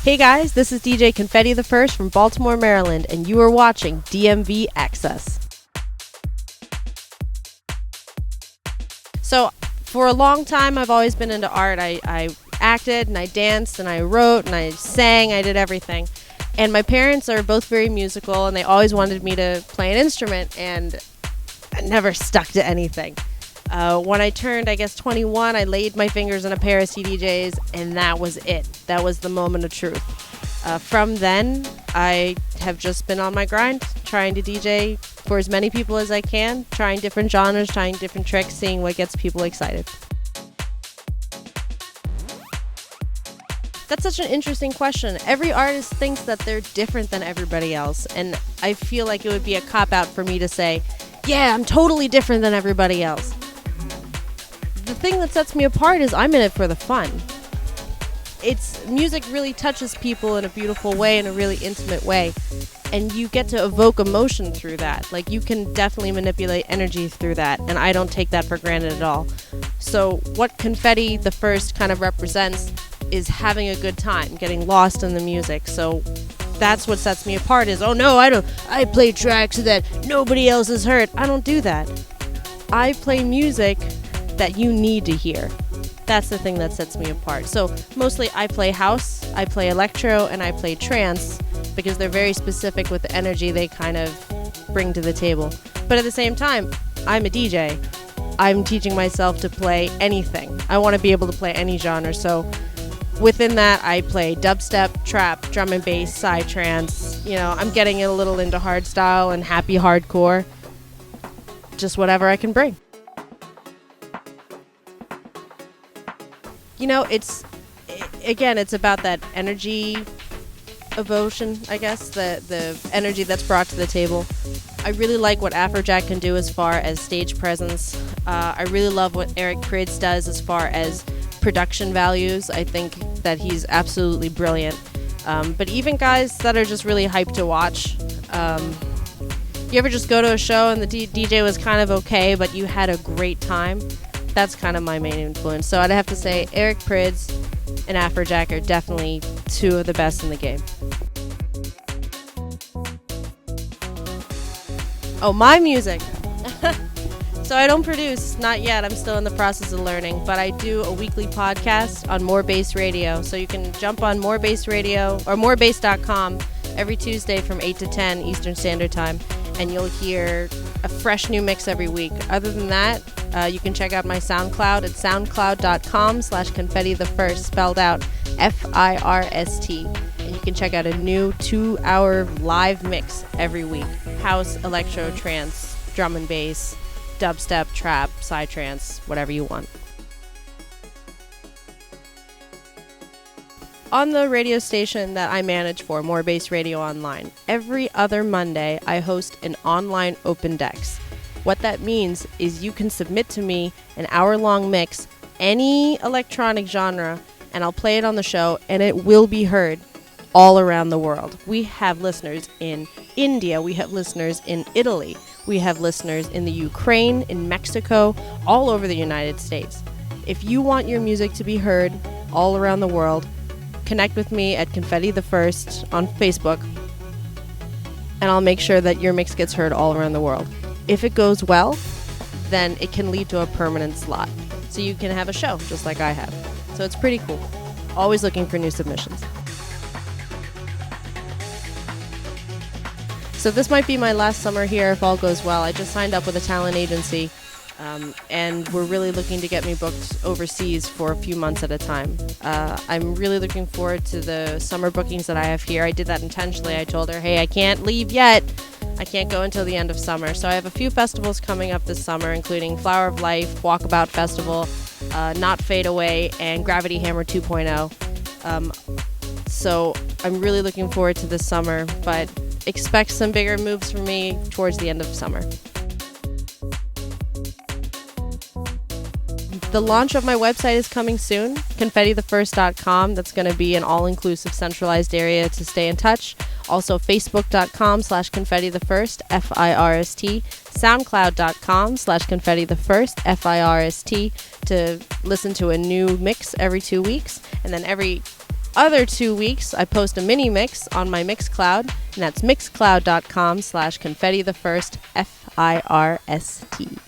Hey guys, this is DJ Confetti the First from Baltimore, Maryland, and you are watching DMV Access. So, for a long time, I've always been into art. I acted, and I danced, and I wrote, and I sang, I did everything. And my parents are both very musical, and they always wanted me to play an instrument, and I never stuck to anything. When I turned, 21, I laid my fingers on a pair of CDJs, and that was it. That was the moment of truth. From then, I have just been on my grind, trying to DJ for as many people as I can, trying different genres, trying different tricks, seeing what gets people excited. That's such an interesting question. Every artist thinks that they're different than everybody else, and I feel like it would be a cop-out for me to say, yeah, I'm totally different than everybody else. The thing that sets me apart is I'm in it for the fun. Music really touches people in a beautiful way, in a really intimate way, and you get to evoke emotion through that. Like, you can definitely manipulate energy through that, and I don't take that for granted at all. So what Confetti the First kind of represents is having a good time, getting lost in the music. So that's what sets me apart is, oh no, I play tracks that nobody else has heard. I don't do that. I play music that you need to hear. That's the thing that sets me apart. So mostly I play house, I play electro, and I play trance because they're very specific with the energy they kind of bring to the table. But at the same time, I'm a DJ. I'm teaching myself to play anything. I want to be able to play any genre. So within that, I play dubstep, trap, drum and bass, psytrance. I'm getting a little into hardstyle and happy hardcore. Just whatever I can bring. It's about that energy evocation, I guess, the energy that's brought to the table. I really like what Afrojack can do as far as stage presence. I really love what Eric Prydz does as far as production values. I think that he's absolutely brilliant. But even guys that are just really hyped to watch. You ever just go to a show and the DJ was kind of okay, but you had a great time? That's kind of my main influence. So I'd have to say Eric Prydz and Afrojack are definitely two of the best in the game. Oh, my music. So I don't produce, not yet. I'm still in the process of learning, but I do a weekly podcast on More Bass Radio. So you can jump on More Bass Radio or morebass.com every Tuesday from 8 to 10 Eastern Standard Time, and you'll hear a fresh new mix every week. Other than that, you can check out my SoundCloud at soundcloud.com/Confetti the First, spelled out First. And you can check out a new 2-hour live mix every week. House, electro, trance, drum and bass, dubstep, trap, psytrance, whatever you want. On the radio station that I manage for, More Bass Radio Online, every other Monday I host an online open decks. What that means is you can submit to me an hour-long mix, any electronic genre, and I'll play it on the show, and it will be heard all around the world. We have listeners in India, we have listeners in Italy, we have listeners in the Ukraine, in Mexico, all over the United States. If you want your music to be heard all around the world, connect with me at Confetti the First on Facebook, and I'll make sure that your mix gets heard all around the world. If it goes well, then it can lead to a permanent slot. So you can have a show, just like I have. So it's pretty cool. Always looking for new submissions. So this might be my last summer here if all goes well. I just signed up with a talent agency, and we're really looking to get me booked overseas for a few months at a time. I'm really looking forward to the summer bookings that I have here. I did that intentionally. I told her, hey, I can't leave yet. I can't go until the end of summer. So I have a few festivals coming up this summer, including Flower of Life, Walkabout Festival, Not Fade Away, and Gravity Hammer 2.0. So I'm really looking forward to this summer, but expect some bigger moves from me towards the end of summer. The launch of my website is coming soon, confettithefirst.com. That's going to be an all-inclusive centralized area to stay in touch. Also, facebook.com/confettithefirst, First, soundcloud.com/confettithefirst, First, to listen to a new mix every 2 weeks. And then every other 2 weeks, I post a mini mix on my Mixcloud, and that's mixcloud.com/confetti the first, FIRST.